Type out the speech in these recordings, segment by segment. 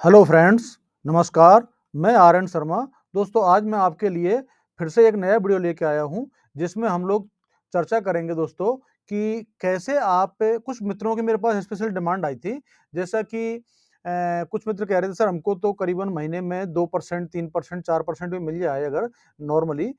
Hello friends, नमस्कार। मैं are N Sharma. दोस्तों, आज मैं आपके लिए फिर से एक नया वीडियो लेके आया हूँ, जिसमें हम लोग चर्चा करेंगे दोस्तों कि कैसे आप कुछ मित्रों की मेरे पास स्पेशल डिमांड आई थी। जैसा कि कुछ मित्र कह रहे थे, सर हमको तो करीबन महीने में 2%, 3%, 4% भी मिल जाए अगर नॉर्मली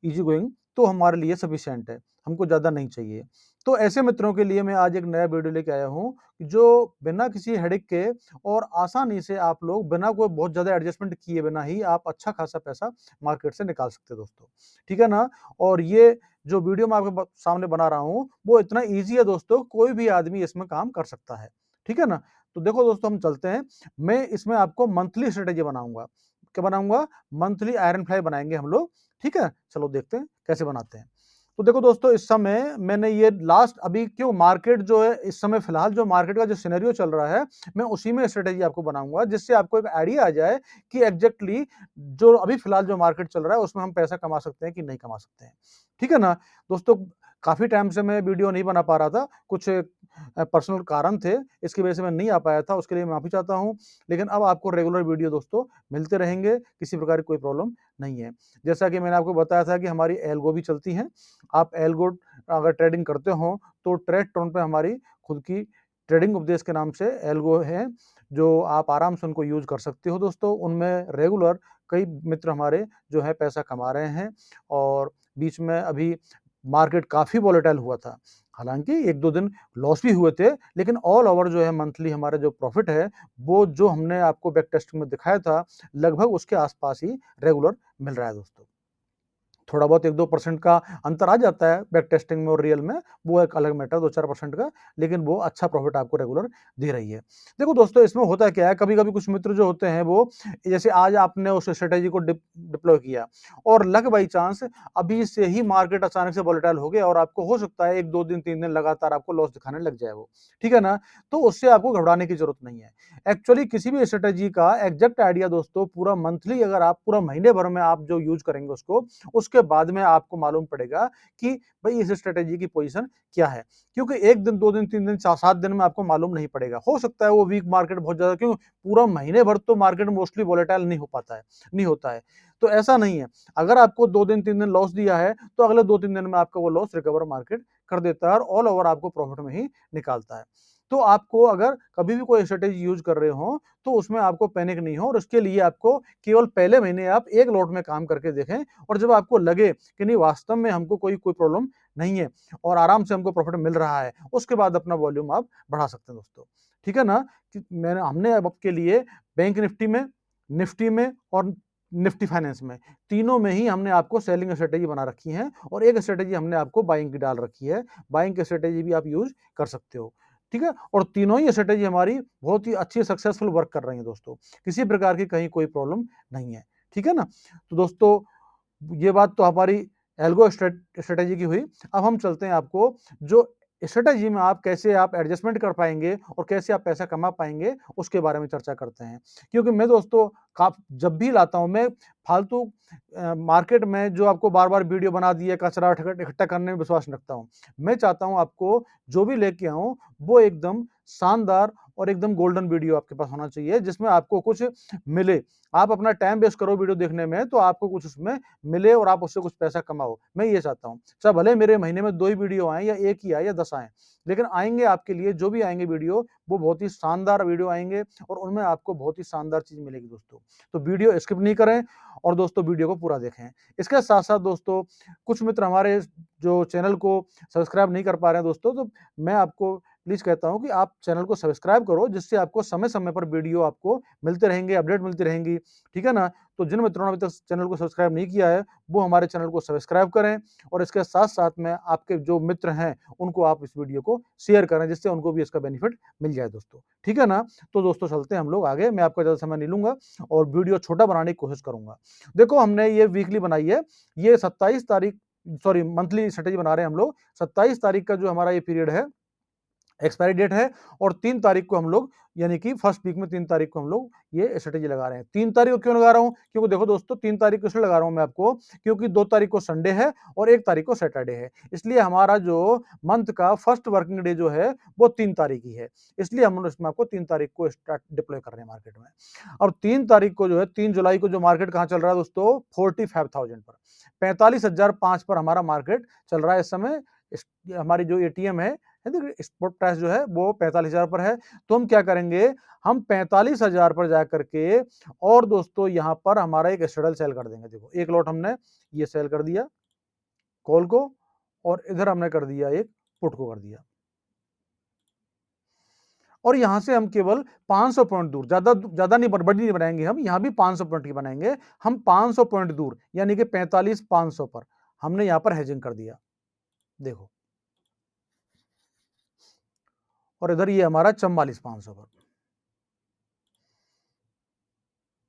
ईज़ी गोइंग, तो हमारे लिए सफिशिएंट है, हमको ज़्यादा नहीं चाहिए। तो ऐसे मित्रों के लिए मैं आज एक नया वीडियो लेके आया हूँ, जो बिना किसी हेडेक के और आसानी से आप लोग बिना कोई बहुत ज़्यादा एडजस्टमेंट किए बिना ही आप अच्छा खासा पैसा मार्केट से निकाल सकते हैं दोस्तों, ठीक है ना? और ये जो वीडियो मैं आपके सामने बना रहा हूँ, वो इतना ईज़ी है दोस्तों, कोई भी आदमी इसमें काम कर सकता है, ठीक है ना? तो देखो दोस्तों, हम चलते हैं। मैं इसमें आपको मंथली स्ट्रैटेजी बनाऊँगा। क्या बनाऊँगा? मंथली आयरन फ्लाई बनाएँगे हम लोग, ठीक है? चलो देखते हैं कैसे बनाते हैं। तो देखो दोस्तों, इस समय मैंने ये लास्ट अभी क्यों मार्केट जो है इस समय फिलहाल जो मार्केट का जो सिनेरियो चल रहा है, मैं उसी में स्ट्रैटेजी आपको बनाऊँगा, जिससे आपको एक आइडिया आ जाए कि एग्ज़ैक्टली जो अभी फिलहाल जो मार्केट चल रहा है उसमें हम पैसा कमा सकते हैं कि नहीं कमा सकते हैं। ठीक है ना? दोस्तों, काफ़ी टाइम से मैं वीडियो नहीं बना पा रहा था, कुछ पर्सनल कारण थे, इसकी वजह से मैं नहीं आ पाया था, उसके लिए माफ़ी चाहता हूँ। लेकिन अब आपको रेगुलर वीडियो दोस्तों मिलते रहेंगे, किसी प्रकार की कोई प्रॉब्लम नहीं है। जैसा कि मैंने आपको बताया था कि हमारी एल्गो भी चलती हैं। आप एल्गो अगर ट्रेडिंग करते हो, तो ट्रेडस्टोन पे हमारी खुद की ट्रेडिंग उपदेश के नाम से एल्गो है, जो आप आराम से उनको यूज़ कर सकते हो दोस्तों। उनमें रेगुलर कई मित्र हमारे जो है पैसा कमा रहे हैं और बीच में अभी मार्केट काफ़ी वॉलेटाइल हुआ था। हालाँकि 1-2 दिन लॉस भी हुए थे, लेकिन ऑल ओवर जो है मंथली हमारा जो प्रॉफ़िट है, वो जो हमने आपको बैक टेस्टिंग में दिखाया था, लगभग उसके आस-पास ही रेगुलर मिल रहा है दोस्तों। थोड़ा बहुत 1-2% का अंतर आ जाता है बैक टेस्टिंग में और रियल में, वो एक अलग मैटर 2-4% का, लेकिन वो अच्छा प्रॉफिट आपको रेगुलर दे रही है। देखो दोस्तों, इसमें होता क्या है, कभी-कभी कुछ मित्र जो होते हैं वो जैसे आज आपने उस स्ट्रैटेजी को डिप्लॉय किया और लक बाई चांस अभी से ही मार्केट अचानक से वोलेटाइल हो गया और आपको हो सकता है 1-2 दिन, 3 दिन लगातार आपको लॉस दिखाने लग जाए वो, ठीक है ना? तो उससे आपको घबराने की ज़रूरत नहीं है। एक्चुअली किसी भी स्ट्रैटेजी का एग्ज़ैक्ट आइडिया दोस्तों पूरा मंथली अगर आप पूरा महीने भर में आप जो यूज़ करेंगे उसको, उसके बाद में आपको मालूम पड़ेगा कि भाई इस स्ट्रैटेजी की पोजीशन क्या है। क्योंकि 1 दिन, 2 दिन, 3 दिन, 7 दिन में आपको मालूम नहीं पड़ेगा। हो सकता है वो वीक मार्केट बहुत ज़्यादा क्यों पूरा महीने भर तो मार्केट मोस्टली वोलेटाइल नहीं हो पाता है, नहीं होता है। तो ऐसा नहीं है। अगर आपको 2 दिन, 3 दिन लॉस दिया है, तो अगले 2-3 दिन में आपका वो लॉस रिकवर मार्केट कर देता है और ऑल ओवर आपको प्रॉफिट में ही निकालता है। तो आपको अगर कभी भी कोई स्ट्रैटेजी यूज़ कर रहे हो, तो उसमें आपको पैनिक नहीं हो और उसके लिए आपको केवल पहले महीने आप एक लॉट में काम करके देखें और जब आपको लगे कि नहीं वास्तव में हमको कोई कोई प्रॉब्लम नहीं है और आराम से हमको प्रॉफिट मिल रहा है, उसके बाद अपना वॉल्यूम आप बढ़ा सकते हैं दोस्तों। ठीक है ना? कि हमने अब आपके लिए बैंक निफ्टी में और निफ्टी फाइनेंस में, तीनों में ही हमने आपको सेलिंग स्ट्रैटेजी बना रखी है और एक स्ट्रैटेजी हमने आपको बाइंग की डाल रखी है। बाइंग की स्ट्रैटेजी भी आप यूज़ कर सकते हो। ठीक है? और तीनों ही स्ट्रैटेजी हमारी बहुत ही अच्छी सक्सेसफुल वर्क कर रही हैं दोस्तों। किसी प्रकार की कहीं कोई प्रॉब्लम नहीं है। ठीक है ना? तो दोस्तों, ये बात तो हमारी एल्गो स्ट्रैटेजी की हुई। अब हम चलते हैं आपको जो स्ट्रैटेजी में आप कैसे आप एडजस्टमेंट कर पाएँगे और कैसे आप पैसा कमा पाएँगे, उसके बारे में चर्चा करते हैं। क्योंकि मैं दोस्तों जब भी लाता हूँ मैं फालतू मार्केट में जो आपको बार-बार वीडियो बना दिए कचरा इकट्ठा करने में विश्वास नहीं रखता हूँ। मैं चाहता हूँ आपको जो भी लेके आऊँ, वो एकदम शानदार और एकदम गोल्डन वीडियो आपके पास होना चाहिए, जिसमें आपको कुछ मिले। आप अपना टाइम वेस्ट करो वीडियो देखने में, तो आपको कुछ उसमें मिले और आप उससे कुछ पैसा कमाओ। मैं ये चाहता हूँ। चाहे भले मेरे महीने में 2 ही वीडियो आएँ या 1 ही आए या 10 आएँ, लेकिन आएँगे आपके लिए जो भी आएँगे वीडियो, वो बहुत ही शानदार वीडियो आएँगे और उनमें आपको बहुत ही शानदार चीज़ मिलेगी दोस्तों। तो वीडियो स्किप नहीं करें और दोस्तों वीडियो को पूरा देखें। इसके साथ-साथ दोस्तों, कुछ मित्र हमारे जो चैनल को सब्सक्राइब नहीं कर पा रहे हैं दोस्तों, तो मैं आपको प्लीज़ कहता हूँ कि आप चैनल को सब्सक्राइब करो, जिससे आपको समय-समय पर वीडियो आपको मिलते रहेंगे, अपडेट मिलती रहेंगी। ठीक है ना? तो जिन मित्रों ने अभी तक चैनल को सब्सक्राइब नहीं किया है, वो हमारे चैनल को सब्सक्राइब करें और इसके साथ-साथ में आपके जो मित्र हैं, उनको आप इस वीडियो को शेयर करें, जिससे उनको भी इसका बेनिफिट मिल जाए दोस्तों। ठीक है ना? तो दोस्तों चलते हैं हम लोग आगे, मैं आपका ज़्यादा समय नहीं लूँगा और वीडियो छोटा बनाने की कोशिश करूँगा। देखो, हमने ये वीकली बनाई है, ये 27 तारीख सॉरी मंथली स्ट्रैटेजी बना रहे हैं हम लोग। 27 तारीख का जो हमारा ये पीरियड है, एक्सपायरी डेट है और 3 तारीख को हम लोग यानी कि फर्स्ट वीक में 3 तारीख को हम लोग ये स्ट्रेटेजी लगा रहे हैं। 3 तारीख को क्यों लगा रहा हूँ? क्योंकि देखो दोस्तों 3 तारीख को इसलिए लगा रहा हूँ मैं आपको क्योंकि 2 तारीख को संडे है और 1 तारीख को सैटरडे है। इसलिए हमारा जो मंथ का फर्स्ट वर्किंग डे जो है वो 3 तारीख ही है। इसलिए हम लोग इसमें आपको 3 तारीख को स्टार्ट डिप्लॉय कर रहे हैं मार्केट में। अब 3 तारीख को जो है 3 जुलाई को जो मार्केट कहाँ चल रहा है दोस्तों? 45,000 पर। 45,005 पर हमारा मार्केट चल रहा है इस समय। हमारी जो एटीएम है स्पॉट प्राइस जो है वो 45,000 पर है। तो हम क्या करेंगे? हम 45,000 पर जा करके और दोस्तों यहाँ पर हमारा एक स्ट्रेडल सेल कर देंगे। देखो एक लॉट हमने ये सेल कर दिया कॉल को और इधर हमने कर दिया एक पुट को कर दिया और यहां से हम केवल 500 पॉइंट दूर, ज्यादा नहीं बड़ी नहीं बनाएंगे, हम यहां भी 500 पॉइंट की बनाएंगे। हम 500 पॉइंट दूर यानी कि 45,500 पर हमने यहां पर हेजिंग कर दिया। देखो और इधर ये हमारा 44,500 पर।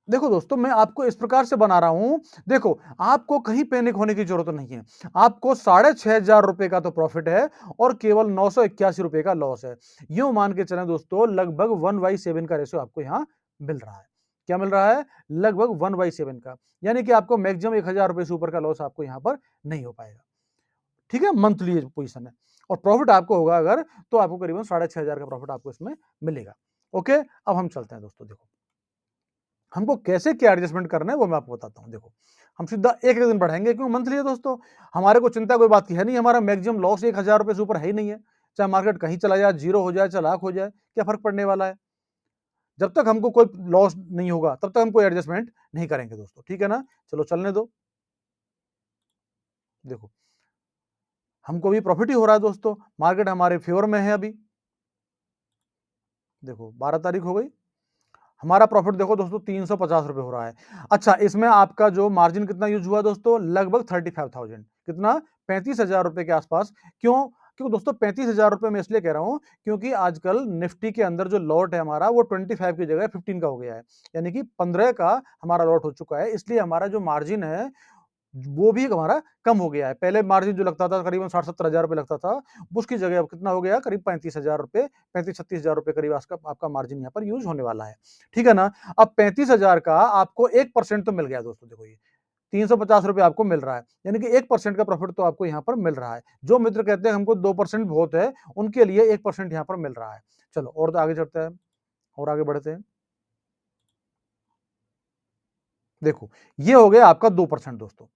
देखो दोस्तों मैं आपको इस प्रकार से बना रहा हूं। देखो आपको कहीं पैनिक होने की जरूरत नहीं है। आपको 6,500 रुपए का तो प्रॉफिट है और केवल 981 रुपए का लॉस है। यूं मान के चलें दोस्तों लगभग 1/7 का रेशियो आपको यहां मिल रहा है। क्या मिल रहा है? लगभग 1/7 का। यानी कि आपको मैक्सिमम 1,000 रुपए से ऊपर का लॉस आपको यहां पर नहीं हो पाएगा। ठीक है, मंथली पोजीशन है और प्रॉफिट आपको होगा अगर तो आपको करीबन 6,500 का प्रॉफिट आपको इसमें मिलेगा। ओके, अब हम चलते हैं दोस्तों। देखो हमको कैसे क्या एडजस्टमेंट करना है वो मैं आपको बताता हूं। देखो हम सीधा एक एक दिन बढ़ाएंगे क्यों? मंथली है दोस्तों, हमारे को चिंता कोई बात की है नहीं। हमारा मैक्सिमम लॉस 1,000 रुपए से ऊपर है ही नहीं है। चाहे मार्केट कहीं चला जाए, जीरो हो जाए, चाहे लाख हो जाए, क्या फर्क पड़ने वाला है? जब तक हमको कोई लॉस नहीं होगा तब तक हम कोई एडजस्टमेंट नहीं करेंगे दोस्तों। ठीक है ना? चलो चलने दो। देखो हमको भी प्रॉफिट ही हो रहा है दोस्तों, मार्केट हमारे फेवर में है अभी। देखो 12 तारीख हो गई, हमारा प्रॉफिट देखो दोस्तों 350 रुपए हो रहा है। अच्छा इसमें आपका जो मार्जिन कितना यूज हुआ दोस्तों? लगभग 35,000। कितना? 35,000 रुपए के आसपास। क्यों? क्योंकि दोस्तों 35,000 रुपए मैं इसलिए कह रहा हूं क्योंकि आजकल निफ्टी के अंदर जो लॉट है हमारा वो 25 की जगह 15 का हो गया है। यानी कि 15 का हमारा लॉट हो चुका है। इसलिए हमारा जो मार्जिन है वो भी हमारा कम हो गया है। पहले मार्जिन जो लगता था करीबन 60-70 हजार रुपए लगता था, उसकी जगह अब कितना हो गया? करीब 35,000 रुपए, 35-36 हजार रुपए करीब आपका मार्जिन यहाँ पर यूज होने वाला है। ठीक है ना? अब 35,000 का आपको 1% तो मिल गया दोस्तों। देखो ये 350 रुपए आपको मिल रहा है, यानी कि 1% का प्रॉफिट तो आपको यहाँ पर मिल रहा है। जो मित्र कहते हैं हमको 2% बहुत है, उनके लिए 1% यहाँ पर मिल रहा है। चलो और आगे चलते हैं और आगे बढ़ते हैं। देखो ये हो गया आपका 2% दोस्तों।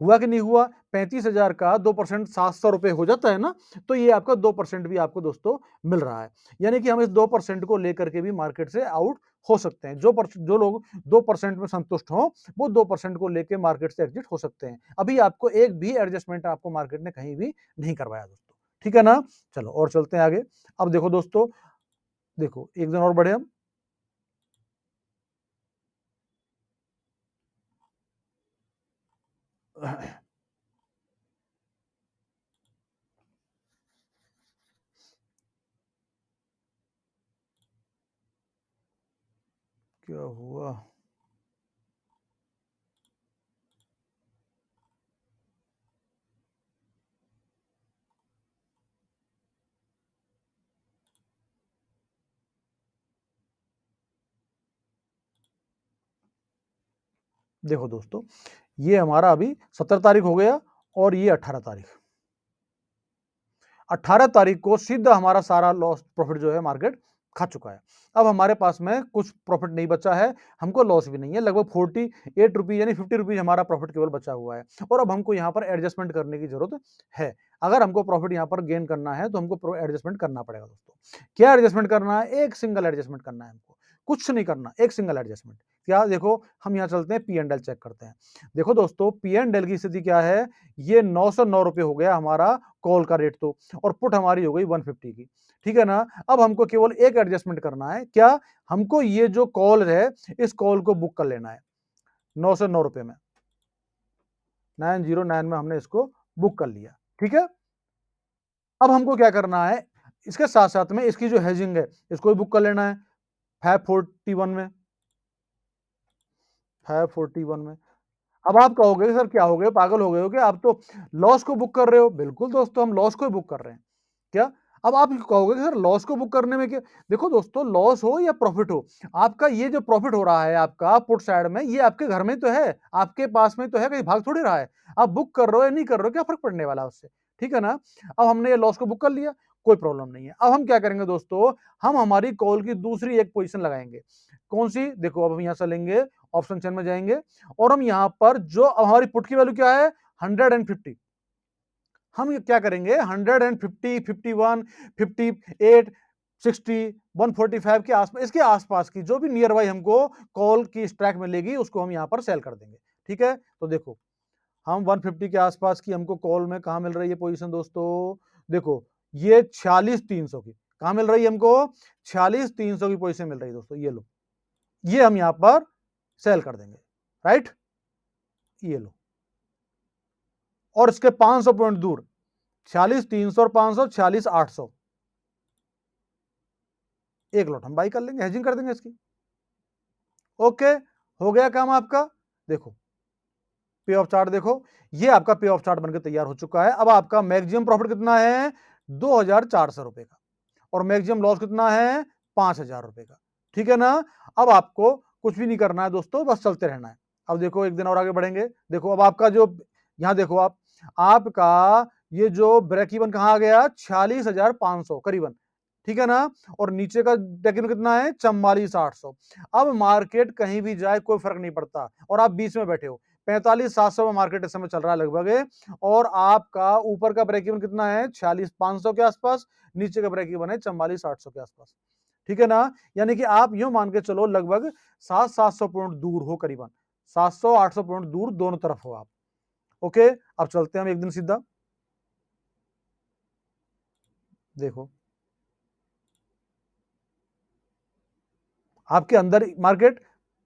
हुआ कि नहीं हुआ? 35,000 का 2% 700 रुपए हो जाता है ना? तो ये आपका 2% भी आपको दोस्तों मिल रहा है। यानी कि हम इस 2% को लेकर के भी मार्केट से आउट हो सकते हैं। जो लोग 2% में संतुष्ट हों, वो 2% को लेके मार्केट से एग्जिट हो सकते हैं। अभी आपको एक भी एडजस्टमेंट आपको मार्केट ने कहीं भी नहीं करवाया दोस्तों। ठीक है ना? चलो और चलते हैं आगे। अब देखो दोस्तों, देखो एक दिन और बढ़े हम। क्या हुआ? देखो दोस्तों, ये हमारा अभी 17 तारीख हो गया और ये 18 तारीख। 18 तारीख को सीधा हमारा सारा लॉस प्रॉफिट जो है मार्केट खा चुका है। अब हमारे पास में कुछ प्रॉफिट नहीं बचा है, हमको लॉस भी नहीं है। लगभग 48 रुपीज यानी 50 रुपीज हमारा प्रॉफिट केवल बचा हुआ है और अब हमको यहाँ पर एडजस्टमेंट करने की जरूरत है। अगर हमको प्रॉफिट यहाँ पर गेन करना है तो हमको एडजस्टमेंट करना पड़ेगा दोस्तों। क्या एडजस्टमेंट करना है? एक सिंगल एडजस्टमेंट करना है हमको, कुछ नहीं करना, एक सिंगल एडजस्टमेंट। क्या? देखो हम यहाँ चलते हैं, पी एंड एल चेक करते हैं। देखो दोस्तों पी एंड एल की स्थिति क्या है? ये 909 रुपए हो गया हमारा कॉल का रेट तो, और पुट हमारी हो गई 150 की। ठीक है ना? अब हमको केवल एक एडजस्टमेंट करना है। क्या? हमको ये जो कॉल है इस कॉल को बुक कर लेना है 909 रुपए में। 909 में हमने इसको बुक कर लिया। ठीक है? अब हमको क्या करना है? इसके साथ साथ में इसकी जो हेजिंग है इसको भी बुक कर लेना है 541 में। 541 में। अब आप कहोगे सर क्या हो गए, पागल हो गए हो क्या? आप तो लॉस को बुक कर रहे हो। बिल्कुल दोस्तों, हम लॉस को ही बुक कर रहे हैं। क्या? अब आप कहोगे कि सर लॉस को बुक करने में क्या, देखो दोस्तों, लॉस हो या प्रॉफिट हो, आपका ये जो प्रॉफिट हो रहा है आपका पुट साइड में, ये आपके घर में तो है, आपके पास में तो है, कहीं भाग थोड़ी रहा है। आप बुक कर रहे हो या नहीं कर रहे हो, क्या फर्क पड़ने वाला है उससे, ठीक है ना। अब हमने ये लॉस को बुक कर लिया, कोई प्रॉब्लम नहीं है। अब हम क्या करेंगे दोस्तों, हम हमारी कॉल की दूसरी एक पोजीशन लगाएंगे। कौन सी, देखो अब हम यहां से लेंगे, ऑप्शन चेन में जाएंगे और हम यहां पर जो हमारी पुट की वैल्यू क्या है 150, हम ये क्या करेंगे 150, 51, 58, 60, 145 के आसपास, इसके आसपास की जो भी नियर बाई हमको कॉल की स्ट्राइक मिलेगी उसको हम यहां पर सेल कर देंगे। ठीक है, तो देखो हम 150 के आसपास की हमको कॉल में कहा मिल रही है पोजीशन दोस्तों, देखो ये 46,300 की कहा मिल रही है हमको, 46,300 की पोजीशन मिल रही है दोस्तों, ये लो, ये हम यहां पर सेल कर देंगे, राइट, ये लो। और इसके 500 पॉइंट दूर 46,300 और 500, 46,800, एक लॉट हम बाई कर लेंगे, हेजिंग कर देंगे इसकी। ओके, हो गया काम आपका। देखो पे ऑफ चार्ट, देखो ये आपका पे ऑफ चार्ट बनकर तैयार हो चुका है। अब आपका मैक्सिमम प्रॉफिट कितना है 2,400 रुपए का, और मैक्सिमम लॉस कितना है 5,000 रुपए का, ठीक है ना। अब आपको कुछ भी नहीं करना है दोस्तों, बस चलते रहना है। अब देखो एक दिन और आगे बढ़ेंगे, देखो अब आपका जो यहां देखो आप, आपका ये जो ब्रेक इवन कहां आ गया 46,500 करीबन, ठीक है ना। और नीचे का ब्रेक इवन कितना है 44,800। अब मार्केट कहीं भी जाए कोई फर्क नहीं पड़ता, और आप बीच में बैठे हो, 45,700 में मार्केट इस समय चल रहा है लगभग, और आपका ऊपर का ब्रेक इवन कितना है 46,500 के आसपास, नीचे का ब्रेक इवन है 44,800 के आसपास, ठीक है ना। यानी कि आप यूं मान के चलो लगभग 700 पॉइंट दूर हो, करीबन 700-800 पॉइंट दूर दोनों तरफ हो आप। ओके, अब चलते हैं हम एक दिन सीधा, देखो आपके अंदर मार्केट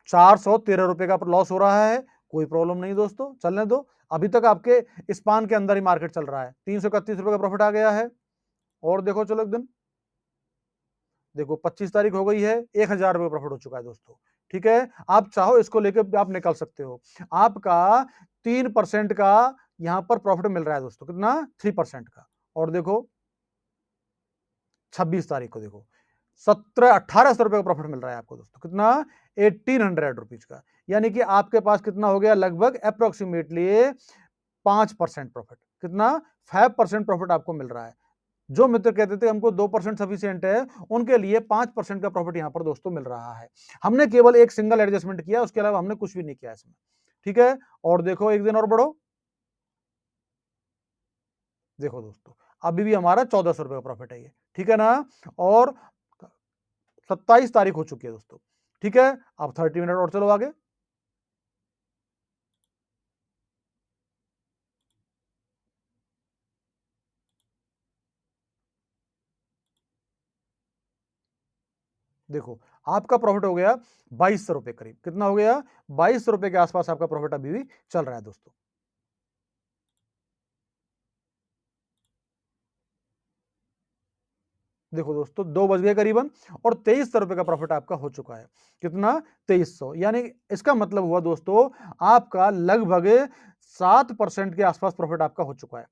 413 रुपए का लॉस हो रहा है, कोई प्रॉब्लम नहीं दोस्तों, चलने दो। अभी तक आपके स्पान के अंदर ही मार्केट चल रहा है, 331 रुपए का प्रॉफिट आ गया है। और देखो चलो एक दिन, देखो 25 तारीख हो गई है, 1,000 रुपए प्रॉफिट हो चुका है दोस्तों, ठीक है। आप चाहो इसको लेकर आप निकल सकते हो, आपका 3% का यहां पर प्रॉफिट मिल रहा है दोस्तों, कितना 3% का। और देखो 26 तारीख को देखो 1,800 रुपए का प्रॉफिट मिल रहा है आपको दोस्तों, कितना 1,800 रुपीज का। यानी कि आपके पास कितना हो गया लगभग अप्रोक्सीमेटली 5% प्रॉफिट, कितना 5% प्रॉफिट आपको मिल रहा है। जो मित्र कहते थे हमको 2% सफिशियंट है, उनके लिए 5% का प्रॉफिट यहां पर दोस्तों मिल रहा है। हमने केवल एक सिंगल एडजस्टमेंट किया, उसके अलावा हमने कुछ भी नहीं किया इसमें, ठीक है। और देखो एक दिन और बढ़ो, देखो दोस्तों अभी भी हमारा 1,400 रुपए का प्रॉफिट है ये, ठीक है ना। और 27 तारीख हो चुकी है दोस्तों, ठीक है। अब 30 मिनट और चलो आगे, देखो आपका प्रॉफिट हो गया 2,200 रुपए करीब, कितना हो गया 2,200 रुपए के आसपास आपका प्रॉफिट अभी भी चल रहा है दोस्तों। देखो दोस्तों 2 बज गए करीबन, और 2,300 रुपए का प्रॉफिट आपका हो चुका है, कितना 2,300, यानी इसका मतलब हुआ दोस्तों आपका लगभग 7% के आसपास प्रॉफिट आपका हो चुका है,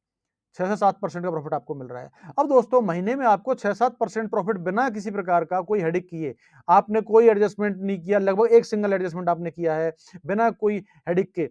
6 से 7% का प्रॉफिट आपको मिल रहा है। अब दोस्तों महीने में आपको 6-7% प्रॉफिट बिना किसी प्रकार का कोई हेडिक किए, आपने कोई एडजस्टमेंट नहीं किया, लगभग एक सिंगल एडजस्टमेंट आपने किया है बिना कोई हेडिक के।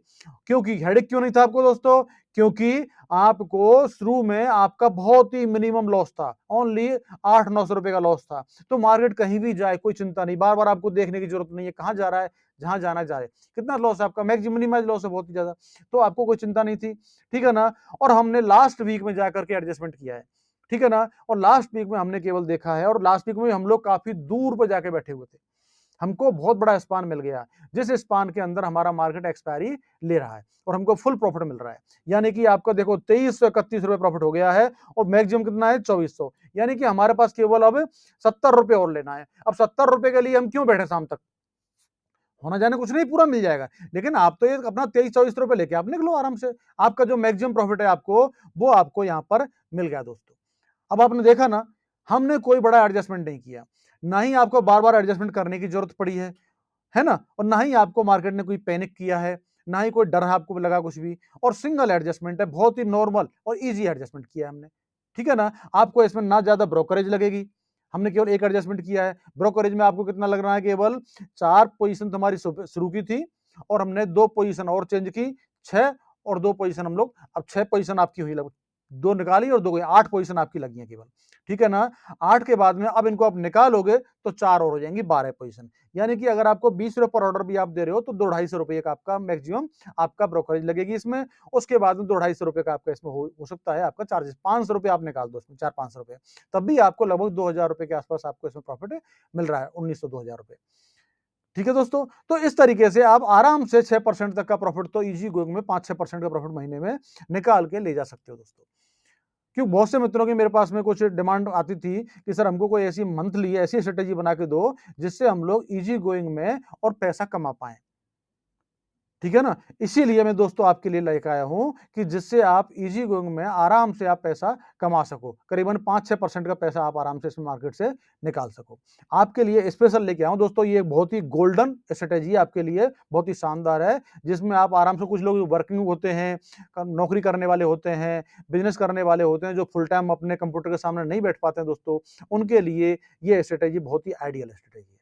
क्योंकि हेडिक क्यों नहीं था आपको दोस्तों, क्योंकि आपको शुरू में आपका बहुत ही मिनिमम लॉस था, ओनली 800-900 रुपए का लॉस था। तो मार्केट कहीं भी जाए कोई चिंता नहीं, बार बार आपको देखने की जरूरत नहीं है, कहां जा रहा है, जहां जाना जाए। कितना लॉस है आपका, मैक्सिमम मिनिमाइज लॉस है बहुत ही ज्यादा, तो आपको कोई चिंता नहीं थी, ठीक है ना। और हमने लास्ट वीक में जाकर के एडजस्टमेंट किया है, ठीक है ना। और लास्ट वीक में हमने केवल देखा है, और लास्ट वीक में हम लोग काफी दूर पर जाके बैठे हुए थे, हमको बहुत बड़ा स्पान मिल गया, जिस स्पान के अंदर हमारा मार्केट एक्सपायरी ले रहा है और हमको फुल प्रॉफिट मिल रहा है। यानी कि आपका देखो 2,331 रुपए प्रॉफिट हो गया है, और मैक्सिमम कितना है 2,400, यानी कि हमारे पास केवल अब 70 रुपए और लेना है। अब 70 रुपए के लिए हम क्यों बैठे शाम तक, होना जाने कुछ नहीं, पूरा मिल जाएगा। लेकिन आप तो ये अपना 23-24 रुपए लेके आप निकलो आराम से, आपका जो मैक्सिमम प्रॉफिट है आपको, वो आपको यहां पर मिल गया दोस्तों। अब आपने देखा ना, हमने कोई बड़ा एडजस्टमेंट नहीं किया, ना ही आपको बार बार एडजस्टमेंट करने की जरूरत पड़ी है ना। और ना ही आपको मार्केट ने कोई पैनिक किया है, ना ही कोई डर है आपको लगा कुछ भी, और सिंगल एडजस्टमेंट है, बहुत ही नॉर्मल और इजी एडजस्टमेंट किया हमने, ठीक है ना? आपको इसमें ना ज़्यादा ब्रोकरेज लगेगी, हमने केवल एक एडजस्टमेंट किया है। ब्रोकरेज में आपको कितना लग रहा है, केवल 4 पोज़ीशन तो हमारी शुरू की थी और हमने 2 पोज़ीशन और चेंज की, 6 और 2 पोज़ीशन हम लोग, अब 6 पोज़ीशन आपकी हुई, लग 2 निकाली और 2 गई, 8 पोज़ीशन आपकी लगी हैं केवल, ठीक है ना? 8 के बाद में अब इनको आप निकालोगे तो 4 और हो जाएँगी, 12 पोज़ीशन। यानी कि अगर आपको ₹20 पर ऑर्डर भी आप दे रहे हो तो 2 ₹250 का आपका मैक्सिमम आपका ब्रोकरेज लगेगी इसमें। उसके बाद में 2 ₹250 का आपका इसमें हो सकता है आपका चार्जेस, ₹500 आप निकाल दो उसमें, 4-500, तब भी आपको लगभग ₹2000 के आस-पास आपको इसमें प्रॉफिट मिल रहा है, 1900-2000। ठीक है दोस्तों? तो इस तरीके से आप आराम से 6% तक का प्रॉफिट तो ईज़ी गोइंग में 5-6% का प्रॉफिट महीने में निकाल के ले जा सकते हो दोस्तों। क्यों, बहुत से मित्रों की मेरे पास में कुछ डिमांड आती थी कि सर हमको कोई ऐसी मंथली ऐसी स्ट्रेटेजी बना के दो जिससे हम लोग ईज़ी गोइंग में और पैसा कमा पाएँ। ठीक है ना? इसीलिए मैं दोस्तों आपके लिए लेके आया हूँ कि जिससे आप ईज़ी गोइंग में आराम से आप पैसा कमा सको। करीबन 5-6% का पैसा आप आराम से इसमें मार्केट से निकाल सको। आपके लिए स्पेशल लेके आया हूँ दोस्तों, ये बहुत ही गोल्डन स्ट्रैटेजी है आपके लिए, बहुत ही शानदार है, जिसमें आप आराम से, कुछ लोग वर्किंग होते हैं, नौकरी करने वाले होते हैं, बिज़नेस करने वाले होते हैं, जो फुल टाइम अपने कंप्यूटर के सामने नहीं बैठ पाते हैं दोस्तों, उनके लिए ये स्ट्रैटेजी बहुत ही आइडियल स्ट्रैटेजी है।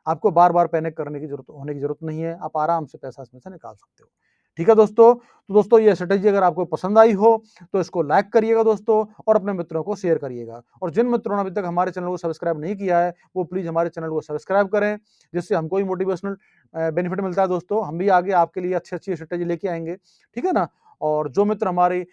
आपको बार-बार पैनिक करने की ज़रूरत नहीं है, आप आराम से पैसा इसमें से निकाल सकते हो। ठीक है दोस्तों? तो दोस्तों ये स्ट्रैटेजी अगर आपको पसंद आई हो, तो इसको लाइक करिएगा दोस्तों और अपने मित्रों को शेयर करिएगा। और जिन मित्रों ने अभी तक हमारे चैनल को सब्सक्राइब नहीं किया है, वो प्लीज़ हमारे चैनल को सब्सक्राइब करें, जिससे हमको भी मोटिवेशनल बेनिफिट मिलता है दोस्तों। हम भी आगे आपके लिए अच्छी-अच्छी स्ट्रैटेजी लेके आएँगे, ठीक है ना? और जो मित्र हमारी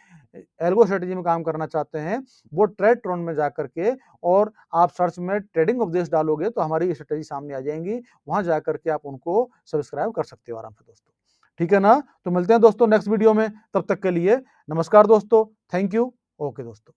एल्गो स्ट्रैटेजी में काम करना चाहते हैं, वो ट्रेडट्रॉन में जाकर के और आप सर्च में ट्रेडिंग उपदेश डालोगे तो हमारी ये स्ट्रैटेजी सामने आ जाएँगी। वहाँ जाकर के आप उनको सब्सक्राइब कर सकते हो आराम से दोस्तों। ठीक है ना? तो मिलते हैं दोस्तों नेक्स्ट वीडियो में, तब तक के लिए नमस्कार दोस्तों, थैंक यू, ओके दोस्तों।